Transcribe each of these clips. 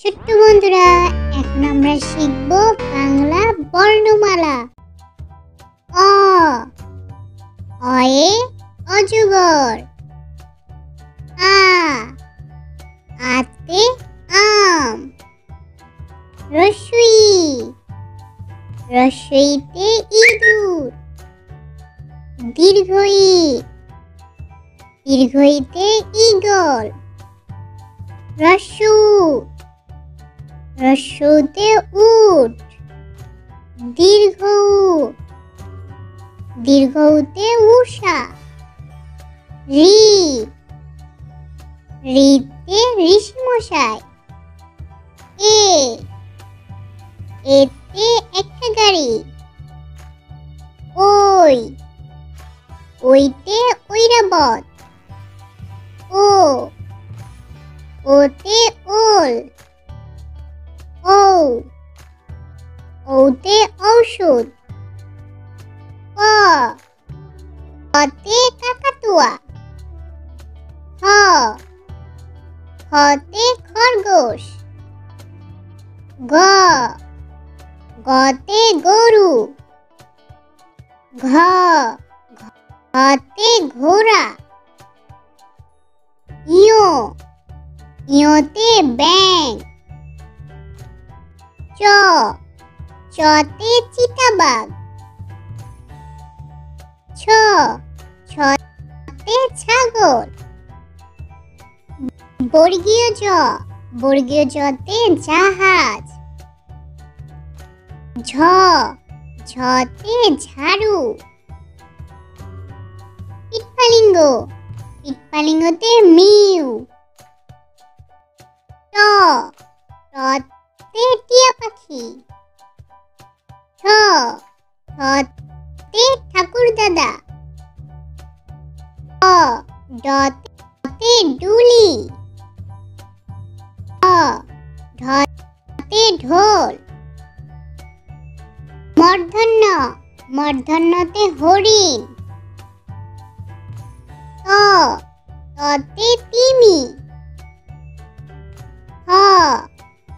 ছোট্ট বন্ধুরা, এখন আমরা শিখব বাংলা বর্ণমালা। অ, অয়ে অজগর। আ, আতে আম। রস্বই, রস্বইতে ইঁদুর। দীর্ঘই, দীর্ঘইতে ঈগল। রস্যু, রস্যুতে উট। দীর্ঘ উ, দীর্ঘউতে উষা। ঋ, ঋতে ঋষিমশাই। এ, এতে একটা গাড়ি। ওই, ওইতে ঐরাবত। ও, ওতে ওল। ঔ, ঔতে ঔষধ। ক, খতে কাকাতুয়া। খ, খতে খরগোশ। গ, গতে গরু। ঘ, ঘতে ঘোড়া। ইয়, ইয়তে ব্যাঙ। চ, চতে চিতাবাঘ। ছ, ছতে ছাগল। বর্গীয় জ, বর্গীয় জতে জাহাজ। ঝ, ঝতে ঝাড়ু। পিটপালিঙ্গ, পিটপালিঙ্গতে মিউ। ট, টতে টিয়া পাখি। ঠ, ঠতে ঠাকুর দাদা। ড, ডতে ডুলি। ঢ, ঢতে ঢোল। মূর্ধন্য, মূর্ধন্যতে হরিণ। ত, ততে তিমি। থ,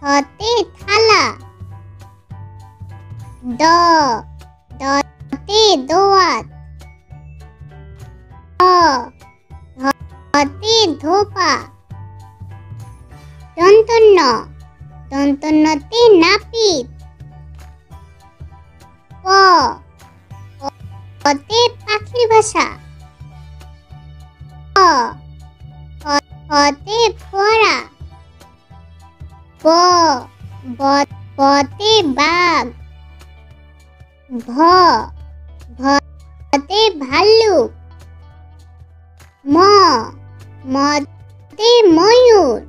থতে থালা। দ, দতে দোয়াত। ধ, ধতে ধোপা। দন্তন্য, দন্তন্যতে নাপিত। প, পতে পাখির বাসা। ফ, ফতে ফোয়ারা। ব, বতে বাঘ। ভ, ভতে ভাল্লুক। ম, মতে ময়ূর।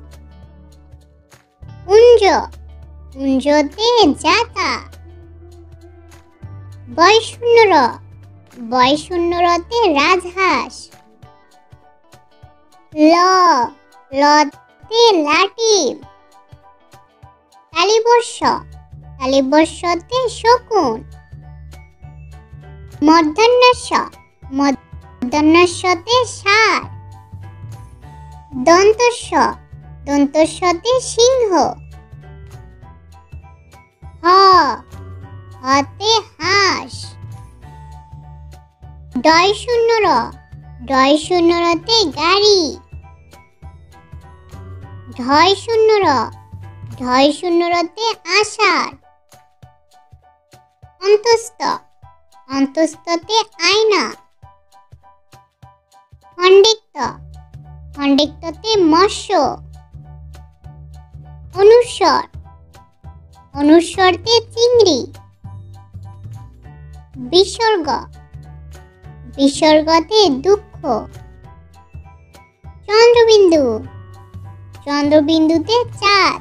কুঞ্জ, কুঞ্জতে জাতা। বয়শূন্য র, বয়শূন্য রতে রাজহাঁস। ল, লতে লাটিম। তালিবর্ষ, তালিবর্ষতে শকুন। মূর্ধন্যস্ব, মূর্ধন্যস্বতে ষাঁড়। দন্তস্ব, দন্তস্বতে সিংহ। হ, হতে হাঁস। ডয়শূন্য র, ডয়শূন্য রতে গাড়ি। ঢয়শূন্য র, ঢয়শূন্য রতে আষাঢ়। অন্তস্থ, অন্তস্থতে আয়না। খণ্ডিক্ত, খণ্ডিক্ততে মৎস্য। অনুস্বর, অনুস্বরতে চিংড়ি। বিসর্গ, বিসর্গতে দুঃখ। চন্দ্রবিন্দু, চন্দ্রবিন্দুতে চাঁদ।